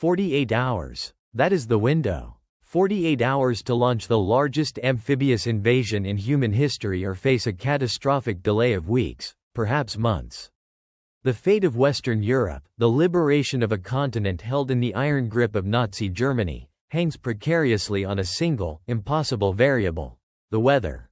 48 hours. That is the window. 48 hours to launch the largest amphibious invasion in human history or face a catastrophic delay of weeks, perhaps months. The fate of Western Europe, the liberation of a continent held in the iron grip of Nazi Germany, hangs precariously on a single, impossible variable: the weather.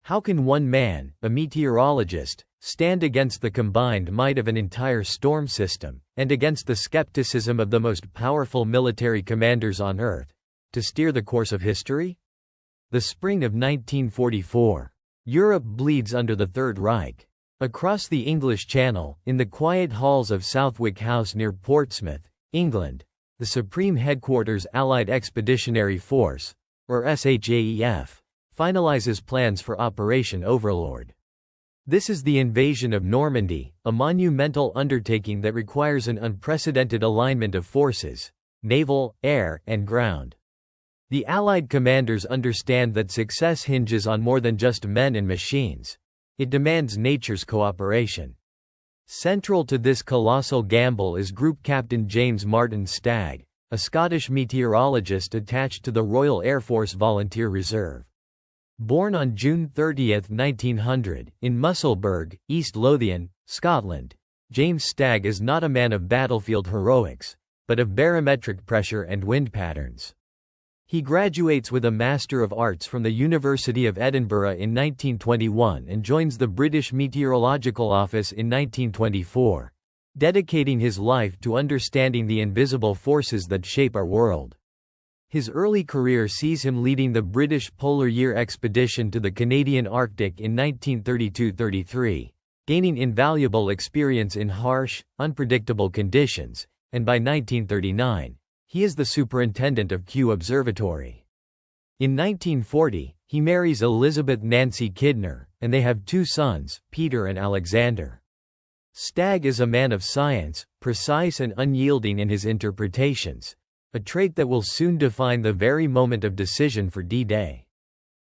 How can one man, a meteorologist, stand against the combined might of an entire storm system, and against the skepticism of the most powerful military commanders on Earth, to steer the course of history? The spring of 1944. Europe bleeds under the Third Reich. Across the English Channel, in the quiet halls of Southwick House near Portsmouth, England, the Supreme Headquarters Allied Expeditionary Force, or SHAEF, finalizes plans for Operation Overlord. This is the invasion of Normandy, a monumental undertaking that requires an unprecedented alignment of forces, naval, air, and ground. The Allied commanders understand that success hinges on more than just men and machines. It demands nature's cooperation. Central to this colossal gamble is Group Captain James Stagg, a Scottish meteorologist attached to the Royal Air Force Volunteer Reserve. Born on June 30, 1900, in Musselburgh, East Lothian, Scotland, James Stagg is not a man of battlefield heroics, but of barometric pressure and wind patterns. He graduates with a Master of Arts from the University of Edinburgh in 1921 and joins the British Meteorological Office in 1924, dedicating his life to understanding the invisible forces that shape our world. His early career sees him leading the British Polar Year expedition to the Canadian Arctic in 1932–33, gaining invaluable experience in harsh, unpredictable conditions, and by 1939, he is the superintendent of Kew Observatory. In 1940, he marries Elizabeth Nancy Kidner, and they have two sons, Peter and Alexander. Stagg is a man of science, precise and unyielding in his interpretations, a trait that will soon define the very moment of decision for D-Day.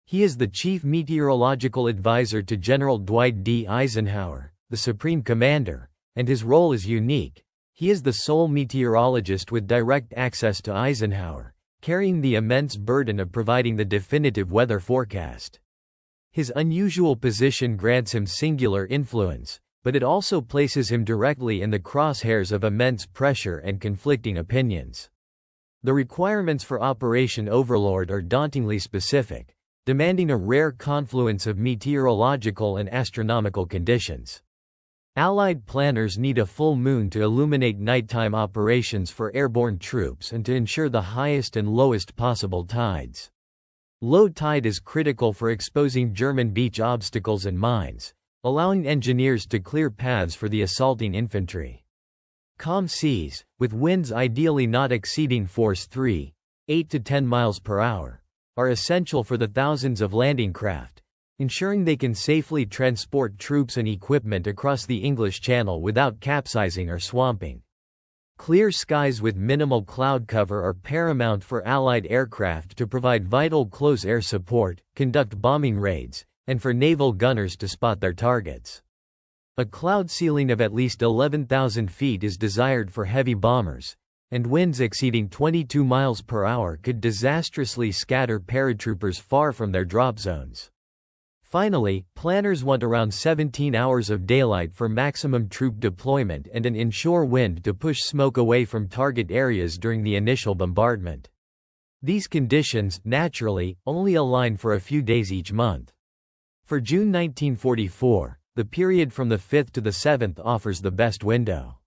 He is the chief meteorological advisor to General Dwight D. Eisenhower, the Supreme Commander, and his role is unique. He is the sole meteorologist with direct access to Eisenhower, carrying the immense burden of providing the definitive weather forecast. His unusual position grants him singular influence, but it also places him directly in the crosshairs of immense pressure and conflicting opinions. The requirements for Operation Overlord are dauntingly specific, demanding a rare confluence of meteorological and astronomical conditions. Allied planners need a full moon to illuminate nighttime operations for airborne troops and to ensure the highest and lowest possible tides. Low tide is critical for exposing German beach obstacles and mines, allowing engineers to clear paths for the assaulting infantry. Calm seas, with winds ideally not exceeding force 3, 8 to 10 miles per hour, are essential for the thousands of landing craft, ensuring they can safely transport troops and equipment across the English Channel without capsizing or swamping. Clear skies with minimal cloud cover are paramount for Allied aircraft to provide vital close air support, conduct bombing raids, and for naval gunners to spot their targets. A cloud ceiling of at least 11,000 feet is desired for heavy bombers, and winds exceeding 22 miles per hour could disastrously scatter paratroopers far from their drop zones. Finally, planners want around 17 hours of daylight for maximum troop deployment and an inshore wind to push smoke away from target areas during the initial bombardment. These conditions, naturally, only align for a few days each month. For June 1944, the period from the 5th to the 7th offers the best window.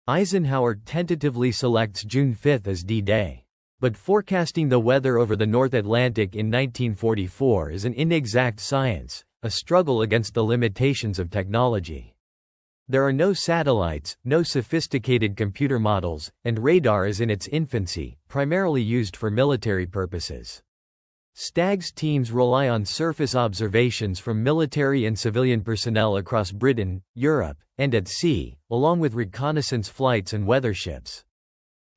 Eisenhower tentatively selects June 5 as D-Day. But forecasting the weather over the North Atlantic in 1944 is an inexact science, a struggle against the limitations of technology. There are no satellites, no sophisticated computer models, and radar is in its infancy, primarily used for military purposes. Stagg's teams rely on surface observations from military and civilian personnel across Britain, Europe, and at sea, along with reconnaissance flights and weather ships.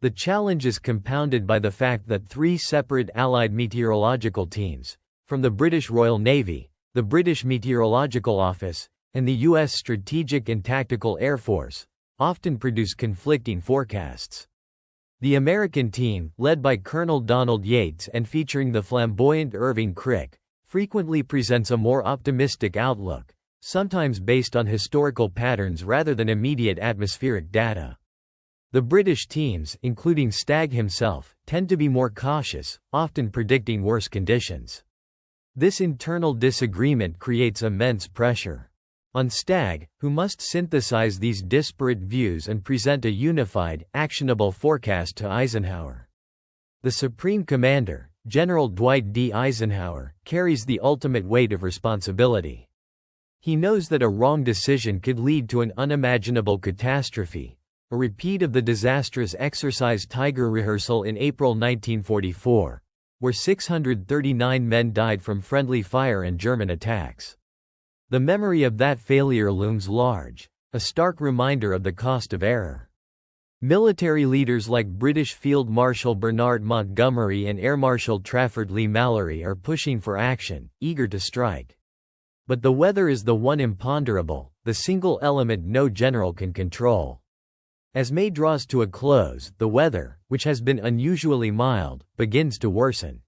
The challenge is compounded by the fact that three separate Allied meteorological teams, from the British Royal Navy, the British Meteorological Office, and the U.S. Strategic and Tactical Air Force, often produce conflicting forecasts. The American team, led by Colonel Donald Yates and featuring the flamboyant Irving Crick, frequently presents a more optimistic outlook, sometimes based on historical patterns rather than immediate atmospheric data. The British teams, including Stagg himself, tend to be more cautious, often predicting worse conditions. This internal disagreement creates immense pressure on Stagg, who must synthesize these disparate views and present a unified, actionable forecast to Eisenhower. The Supreme Commander, General Dwight D. Eisenhower, carries the ultimate weight of responsibility. He knows that a wrong decision could lead to an unimaginable catastrophe, a repeat of the disastrous Exercise Tiger rehearsal in April 1944, where 639 men died from friendly fire and German attacks. The memory of that failure looms large, a stark reminder of the cost of error. Military leaders like British Field Marshal Bernard Montgomery and Air Marshal Trafford Leigh-Mallory are pushing for action, eager to strike. But the weather is the one imponderable, the single element no general can control. As May draws to a close, the weather, which has been unusually mild, begins to worsen.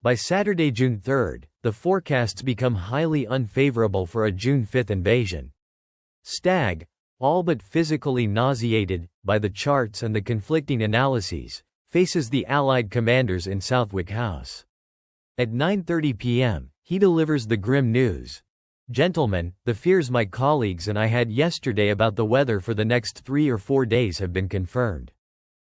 By Saturday, June 3, the forecasts become highly unfavorable for a June 5 invasion. Stagg, all but physically nauseated by the charts and the conflicting analyses, faces the Allied commanders in Southwick House. At 9:30 p.m., he delivers the grim news. "Gentlemen, the fears my colleagues and I had yesterday about the weather for the next 3 or 4 days have been confirmed."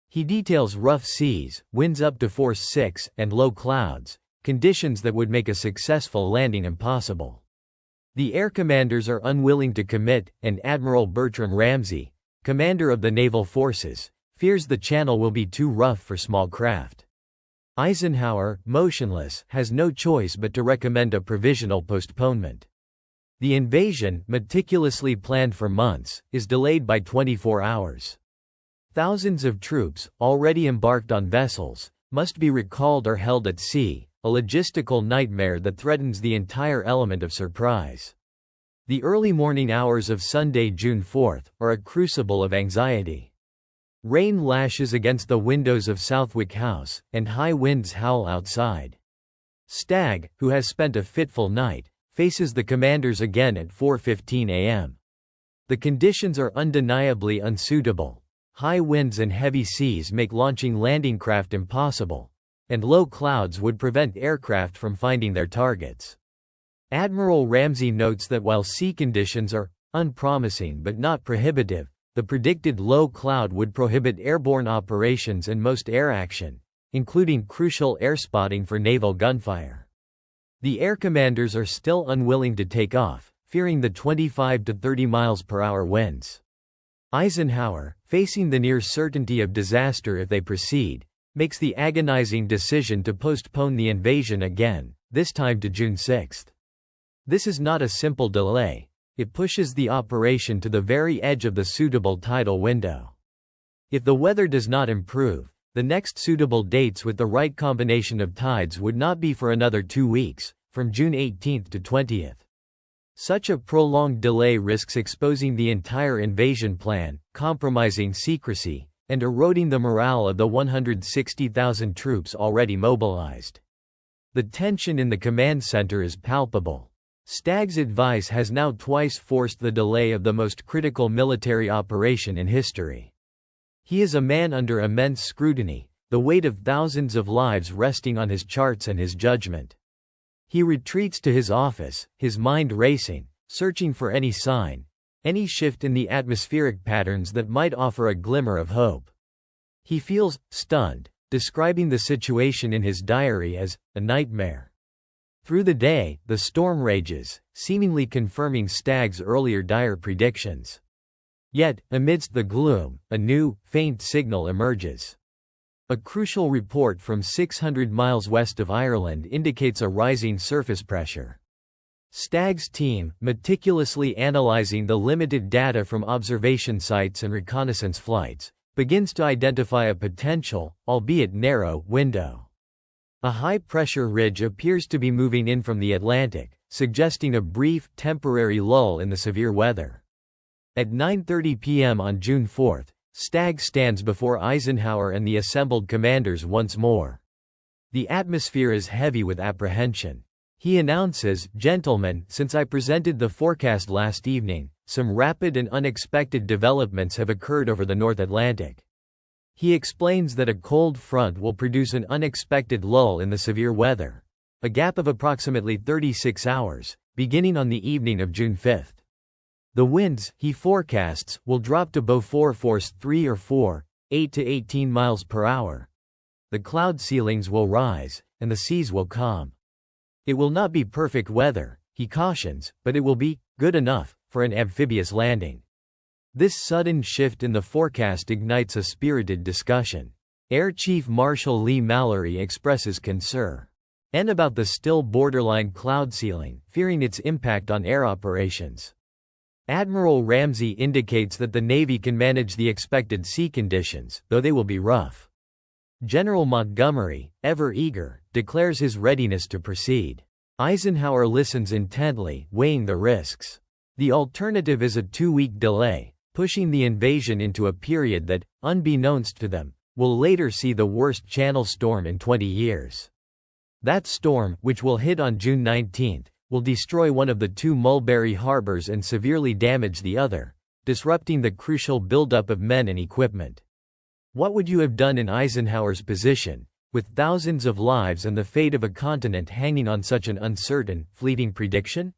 He details rough seas, winds up to force 6, and low clouds, conditions that would make a successful landing impossible. The air commanders are unwilling to commit, and Admiral Bertram Ramsay, commander of the naval forces, fears the channel will be too rough for small craft. Eisenhower, motionless, has no choice but to recommend a provisional postponement. The invasion, meticulously planned for months, is delayed by 24 hours. Thousands of troops, already embarked on vessels, must be recalled or held at sea, a logistical nightmare that threatens the entire element of surprise. The early morning hours of Sunday, June 4, are a crucible of anxiety. Rain lashes against the windows of Southwick House, and high winds howl outside. Stagg, who has spent a fitful night, faces the commanders again at 4:15 a.m. The conditions are undeniably unsuitable. High winds and heavy seas make launching landing craft impossible, and low clouds would prevent aircraft from finding their targets. Admiral Ramsay notes that while sea conditions are unpromising but not prohibitive, the predicted low cloud would prohibit airborne operations and most air action, including crucial air spotting for naval gunfire. The air commanders are still unwilling to take off, fearing the 25 to 30 miles per hour winds. Eisenhower, facing the near certainty of disaster if they proceed, makes the agonizing decision to postpone the invasion again, this time to June 6. This is not a simple delay. It pushes the operation to the very edge of the suitable tidal window. If the weather does not improve, the next suitable dates with the right combination of tides would not be for another 2 weeks, from June 18 to 20. Such a prolonged delay risks exposing the entire invasion plan, compromising secrecy, and eroding the morale of the 160,000 troops already mobilized. The tension in the command center is palpable. Stagg's advice has now twice forced the delay of the most critical military operation in history. He is a man under immense scrutiny, the weight of thousands of lives resting on his charts and his judgment. He retreats to his office, his mind racing, searching for any sign, any shift in the atmospheric patterns that might offer a glimmer of hope. He feels stunned, describing the situation in his diary as a nightmare. Through the day, the storm rages, seemingly confirming Stagg's earlier dire predictions. Yet, amidst the gloom, a new, faint signal emerges. A crucial report from 600 miles west of Ireland indicates a rising surface pressure. Stagg's team, meticulously analyzing the limited data from observation sites and reconnaissance flights, begins to identify a potential, albeit narrow, window. A high-pressure ridge appears to be moving in from the Atlantic, suggesting a brief, temporary lull in the severe weather. At 9:30 p.m. on June 4, Stagg stands before Eisenhower and the assembled commanders once more. The atmosphere is heavy with apprehension. He announces, "Gentlemen, since I presented the forecast last evening, some rapid and unexpected developments have occurred over the North Atlantic." He explains that a cold front will produce an unexpected lull in the severe weather, a gap of approximately 36 hours, beginning on the evening of June 5. The winds, he forecasts, will drop to Beaufort force 3 or 4, 8 to 18 miles per hour. The cloud ceilings will rise, and the seas will calm. It will not be perfect weather, he cautions, but it will be good enough for an amphibious landing. This sudden shift in the forecast ignites a spirited discussion. Air Chief Marshal Lee Mallory expresses concern about the still borderline cloud ceiling, fearing its impact on air operations. Admiral Ramsey indicates that the Navy can manage the expected sea conditions, though they will be rough. General Montgomery, ever eager, declares his readiness to proceed. Eisenhower listens intently, weighing the risks. The alternative is a 2-week delay, pushing the invasion into a period that, unbeknownst to them, will later see the worst Channel storm in 20 years. That storm, which will hit on June 19, will destroy one of the 2 Mulberry harbors and severely damage the other, disrupting the crucial buildup of men and equipment. What would you have done in Eisenhower's position, with thousands of lives and the fate of a continent hanging on such an uncertain, fleeting prediction?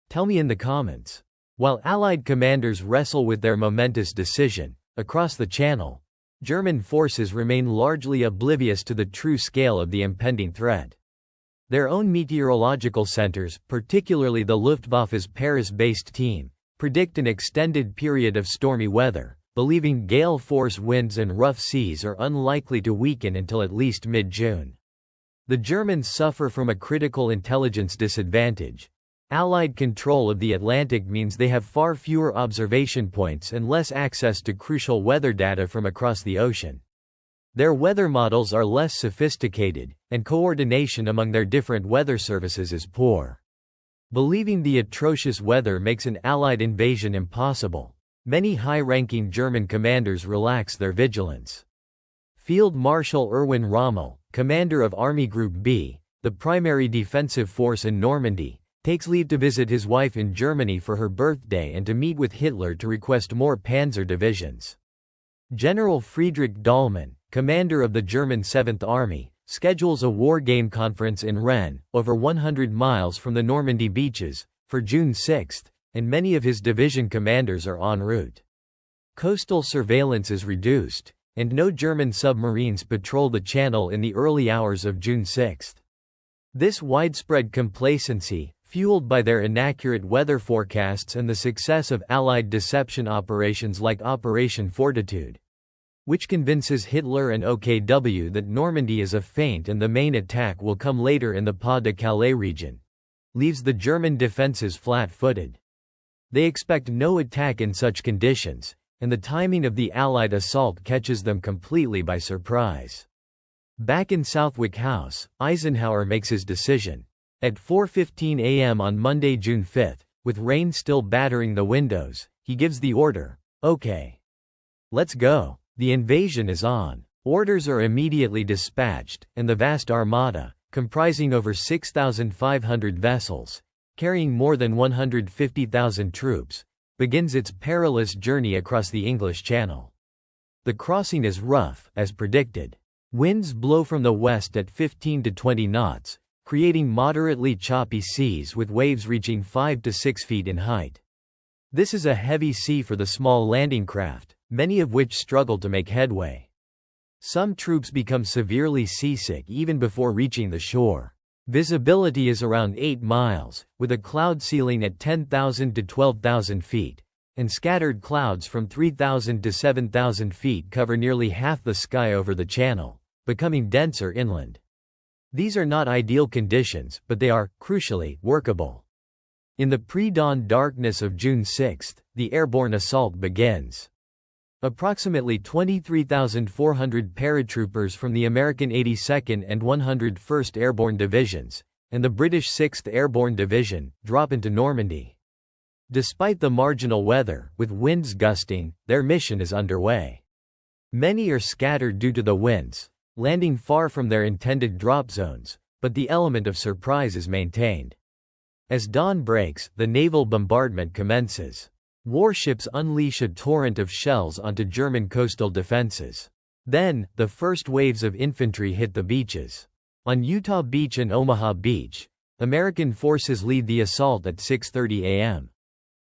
Tell me in the comments. While Allied commanders wrestle with their momentous decision, across the Channel, German forces remain largely oblivious to the true scale of the impending threat. Their own meteorological centers, particularly the Luftwaffe's Paris-based team, predict an extended period of stormy weather, believing gale-force winds and rough seas are unlikely to weaken until at least mid-June. The Germans suffer from a critical intelligence disadvantage. Allied control of the Atlantic means they have far fewer observation points and less access to crucial weather data from across the ocean. Their weather models are less sophisticated, and coordination among their different weather services is poor. Believing the atrocious weather makes an Allied invasion impossible, many high-ranking German commanders relax their vigilance. Field Marshal Erwin Rommel, commander of Army Group B, the primary defensive force in Normandy, takes leave to visit his wife in Germany for her birthday and to meet with Hitler to request more panzer divisions. General Friedrich Dahlmann, commander of the German 7th Army, schedules a war game conference in Rennes, over 100 miles from the Normandy beaches, for June 6, and many of his division commanders are en route. Coastal surveillance is reduced, and no German submarines patrol the Channel in the early hours of June 6. This widespread complacency, fueled by their inaccurate weather forecasts and the success of Allied deception operations like Operation Fortitude, which convinces Hitler and OKW that Normandy is a feint and the main attack will come later in the Pas-de-Calais region, leaves the German defenses flat-footed. They expect no attack in such conditions, and the timing of the Allied assault catches them completely by surprise. Back in Southwick House, Eisenhower makes his decision. At 4:15 a.m. on Monday, June 5, with rain still battering the windows, he gives the order, "Okay. Let's go." The invasion is on. Orders are immediately dispatched, and the vast armada, comprising over 6,500 vessels, carrying more than 150,000 troops, begins its perilous journey across the English Channel. The crossing is rough, as predicted. Winds blow from the west at 15 to 20 knots, creating moderately choppy seas with waves reaching 5 to 6 feet in height. This is a heavy sea for the small landing craft, many of which struggle to make headway. Some troops become severely seasick even before reaching the shore. Visibility is around 8 miles, with a cloud ceiling at 10,000 to 12,000 feet, and scattered clouds from 3,000 to 7,000 feet cover nearly half the sky over the Channel, becoming denser inland. These are not ideal conditions, but they are, crucially, workable. In the pre-dawn darkness of June 6, the airborne assault begins. Approximately 23,400 paratroopers from the American 82nd and 101st Airborne Divisions, and the British 6th Airborne Division, drop into Normandy. Despite the marginal weather, with winds gusting, their mission is underway. Many are scattered due to the winds, landing far from their intended drop zones, but the element of surprise is maintained. As dawn breaks, the naval bombardment commences. Warships unleash a torrent of shells onto German coastal defenses. Then, the first waves of infantry hit the beaches. On Utah Beach and Omaha Beach, American forces lead the assault at 6:30 a.m.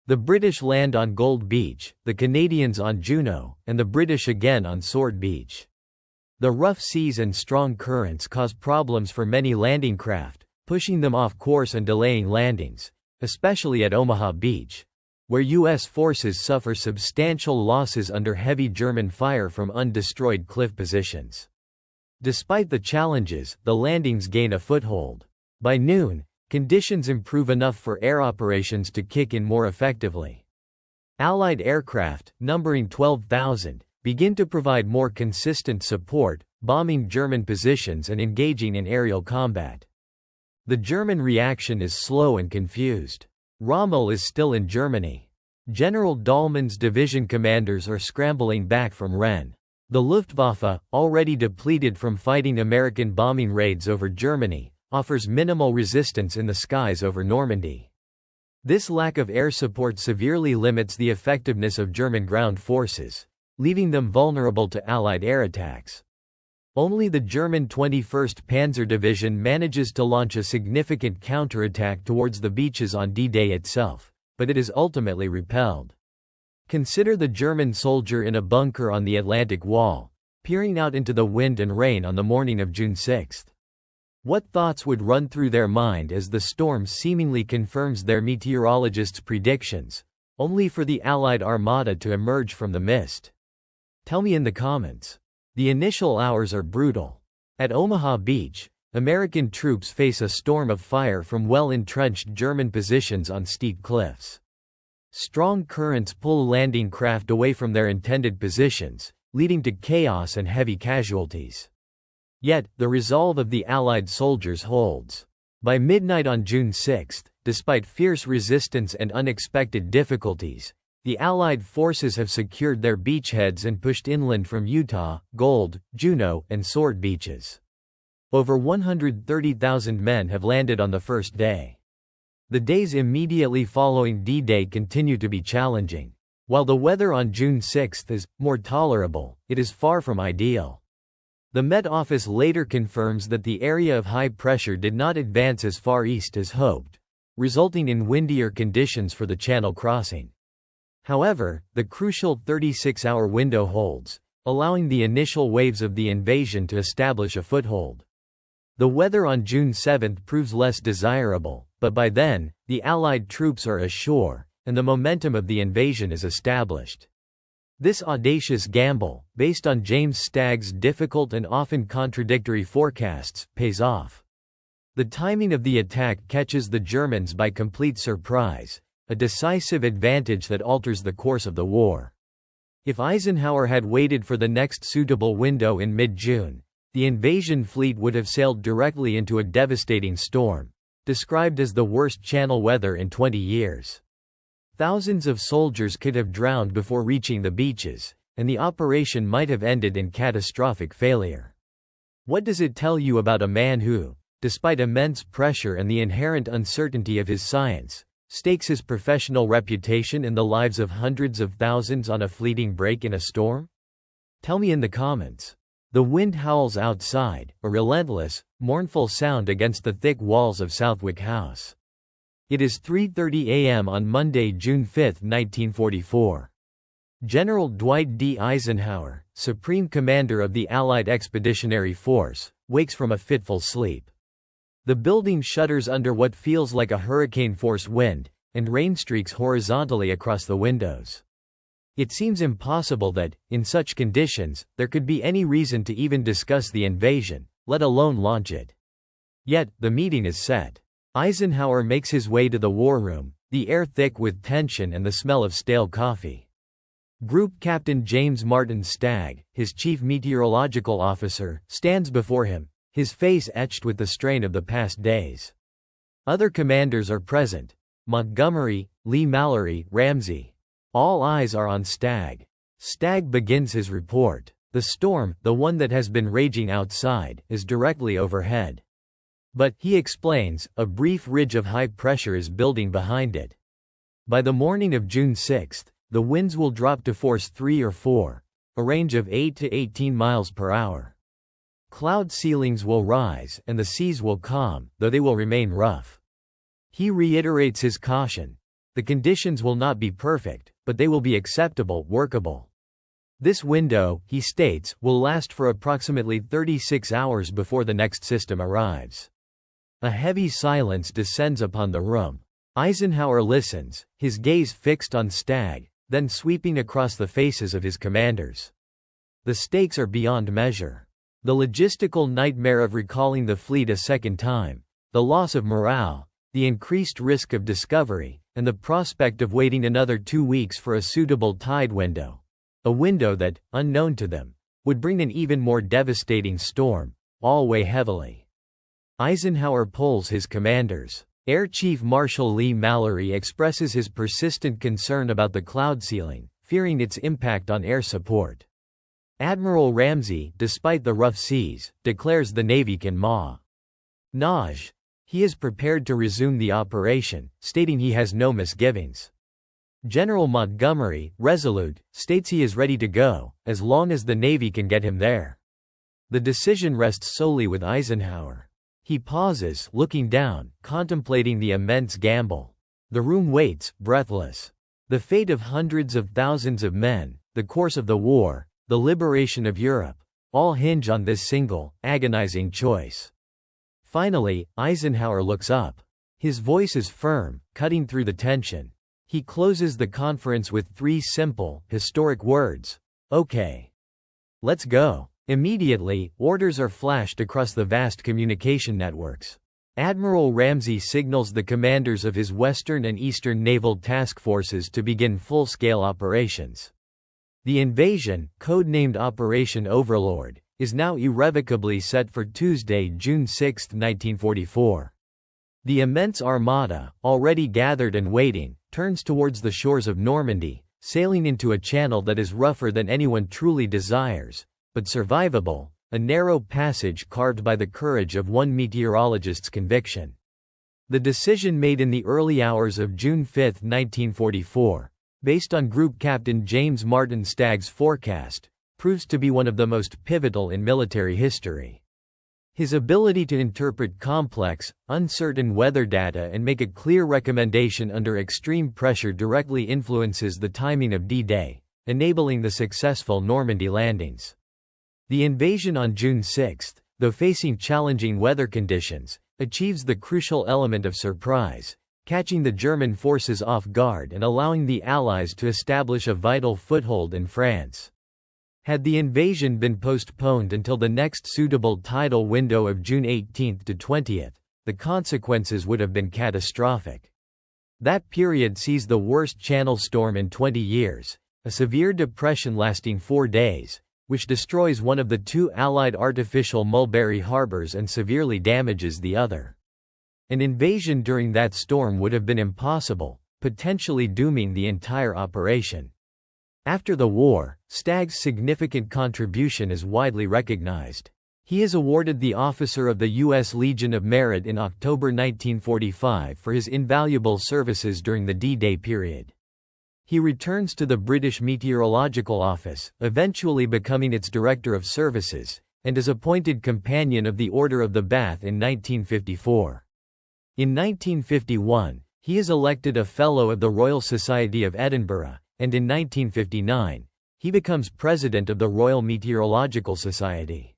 The British land on Gold Beach, the Canadians on Juno, and the British again on Sword Beach. The rough seas and strong currents cause problems for many landing craft, pushing them off course and delaying landings, especially at Omaha Beach, where U.S. forces suffer substantial losses under heavy German fire from undestroyed cliff positions. Despite the challenges, the landings gain a foothold. By noon, conditions improve enough for air operations to kick in more effectively. Allied aircraft, numbering 12,000, begin to provide more consistent support, bombing German positions and engaging in aerial combat. The German reaction is slow and confused. Rommel is still in Germany. General Dahlmann's division commanders are scrambling back from Rennes. The Luftwaffe, already depleted from fighting American bombing raids over Germany, offers minimal resistance in the skies over Normandy. This lack of air support severely limits the effectiveness of German ground forces, leaving them vulnerable to Allied air attacks. Only the German 21st Panzer Division manages to launch a significant counterattack towards the beaches on D-Day itself, but it is ultimately repelled. Consider the German soldier in a bunker on the Atlantic Wall, peering out into the wind and rain on the morning of June 6. What thoughts would run through their mind as the storm seemingly confirms their meteorologist's predictions, only for the Allied armada to emerge from the mist? Tell me in the comments. The initial hours are brutal. At Omaha Beach, American troops face a storm of fire from well-entrenched German positions on steep cliffs. Strong currents pull landing craft away from their intended positions, leading to chaos and heavy casualties. Yet, the resolve of the Allied soldiers holds. By midnight on June 6, despite fierce resistance and unexpected difficulties, the Allied forces have secured their beachheads and pushed inland from Utah, Gold, Juno, and Sword beaches. Over 130,000 men have landed on the first day. The days immediately following D-Day continue to be challenging. While the weather on June 6 is more tolerable, it is far from ideal. The Met Office later confirms that the area of high pressure did not advance as far east as hoped, resulting in windier conditions for the Channel crossing. However, the crucial 36-hour window holds, allowing the initial waves of the invasion to establish a foothold. The weather on June 7 proves less desirable, but by then, the Allied troops are ashore, and the momentum of the invasion is established. This audacious gamble, based on James Stagg's difficult and often contradictory forecasts, pays off. The timing of the attack catches the Germans by complete surprise, a decisive advantage that alters the course of the war. If Eisenhower had waited for the next suitable window in mid-June, the invasion fleet would have sailed directly into a devastating storm, described as the worst Channel weather in 20 years. Thousands of soldiers could have drowned before reaching the beaches, and the operation might have ended in catastrophic failure. What does it tell you about a man who, despite immense pressure and the inherent uncertainty of his science, stakes his professional reputation and the lives of hundreds of thousands on a fleeting break in a storm? Tell me in the comments. The wind howls outside, a relentless, mournful sound against the thick walls of Southwick House. It is 3:30 a.m. on Monday, June 5, 1944. General Dwight D. Eisenhower, Supreme Commander of the Allied Expeditionary Force, wakes from a fitful sleep. The building shudders under what feels like a hurricane-force wind, and rain streaks horizontally across the windows. It seems impossible that, in such conditions, there could be any reason to even discuss the invasion, let alone launch it. Yet, the meeting is set. Eisenhower makes his way to the war room, the air thick with tension and the smell of stale coffee. Group Captain James Martin Stagg, his chief meteorological officer, stands before him, his face etched with the strain of the past days. Other commanders are present: Montgomery, Lee Mallory, Ramsey. All eyes are on Stagg. Stagg begins his report. The storm, the one that has been raging outside, is directly overhead. But, he explains, a brief ridge of high pressure is building behind it. By the morning of June 6, the winds will drop to force 3 or 4, a range of 8 to 18 miles per hour. Cloud ceilings will rise and the seas will calm, though they will remain rough. He reiterates his caution. The conditions will not be perfect, but they will be acceptable, workable. This window, he states, will last for approximately 36 hours before the next system arrives. A heavy silence descends upon the room. Eisenhower listens, his gaze fixed on Stagg, then sweeping across the faces of his commanders. The stakes are beyond measure. The logistical nightmare of recalling the fleet a second time, the loss of morale, the increased risk of discovery, and the prospect of waiting another 2 weeks for a suitable tide window. A window that, unknown to them, would bring an even more devastating storm, all weigh heavily. Eisenhower polls his commanders. Air Chief Marshal Lee Mallory expresses his persistent concern about the cloud ceiling, fearing its impact on air support. Admiral Ramsey, despite the rough seas, declares the Navy can manage. He is prepared to resume the operation, stating he has no misgivings. General Montgomery, resolute, states he is ready to go, as long as the Navy can get him there. The decision rests solely with Eisenhower. He pauses, looking down, contemplating the immense gamble. The room waits, breathless. The fate of hundreds of thousands of men, the course of the war, the liberation of Europe, all hinge on this single, agonizing choice. Finally, Eisenhower looks up. His voice is firm, cutting through the tension. He closes the conference with 3 simple, historic words. Okay. Let's go. Immediately, orders are flashed across the vast communication networks. Admiral Ramsey signals the commanders of his Western and Eastern naval task forces to begin full-scale operations. The invasion, codenamed Operation Overlord, is now irrevocably set for Tuesday, June 6, 1944. The immense armada, already gathered and waiting, turns towards the shores of Normandy, sailing into a channel that is rougher than anyone truly desires, but survivable, a narrow passage carved by the courage of one meteorologist's conviction. The decision made in the early hours of June 5, 1944, based on Group Captain James Martin Stagg's forecast, proves to be one of the most pivotal in military history. His ability to interpret complex, uncertain weather data and make a clear recommendation under extreme pressure directly influences the timing of D-Day, enabling the successful Normandy landings. The invasion on June 6, though facing challenging weather conditions, achieves the crucial element of surprise, catching the German forces off guard and allowing the Allies to establish a vital foothold in France. Had the invasion been postponed until the next suitable tidal window of June 18 to 20, the consequences would have been catastrophic. That period sees the worst Channel storm in 20 years, a severe depression lasting 4 days, which destroys one of the 2 Allied artificial Mulberry harbors and severely damages the other. An invasion during that storm would have been impossible, potentially dooming the entire operation. After the war, Stagg's significant contribution is widely recognized. He is awarded the Officer of the U.S. Legion of Merit in October 1945 for his invaluable services during the D-Day period. He returns to the British Meteorological Office, eventually becoming its Director of Services, and is appointed Companion of the Order of the Bath in 1954. In 1951, he is elected a Fellow of the Royal Society of Edinburgh, and in 1959, he becomes President of the Royal Meteorological Society.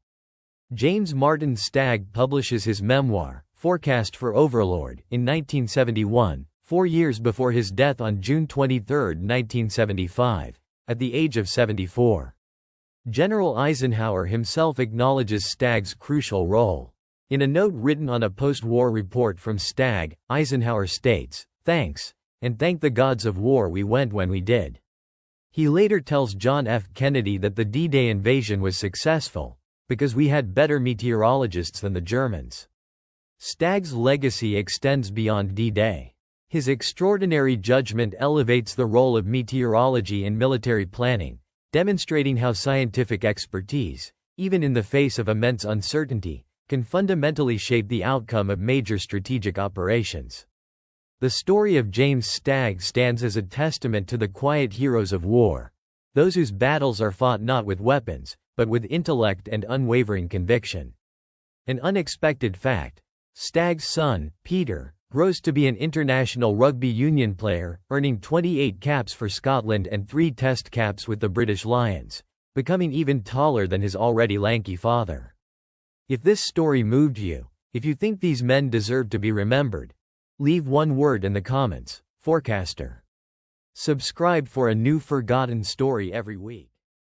James Martin Stagg publishes his memoir, Forecast for Overlord, in 1971, 4 years before his death on June 23, 1975, at the age of 74. General Eisenhower himself acknowledges Stagg's crucial role. In a note written on a post-war report from Stagg, Eisenhower states, "Thanks, and thank the gods of war we went when we did." He later tells John F. Kennedy that the D-Day invasion was successful, because we had better meteorologists than the Germans. Stagg's legacy extends beyond D-Day. His extraordinary judgment elevates the role of meteorology in military planning, demonstrating how scientific expertise, even in the face of immense uncertainty, can fundamentally shape the outcome of major strategic operations. The story of James Stagg stands as a testament to the quiet heroes of war, those whose battles are fought not with weapons, but with intellect and unwavering conviction. An unexpected fact: Stagg's son, Peter, grows to be an international rugby union player, earning 28 caps for Scotland and 3 Test caps with the British Lions, becoming even taller than his already lanky father. If this story moved you, if you think these men deserve to be remembered, leave one word in the comments: forecaster. Subscribe for a new forgotten story every week.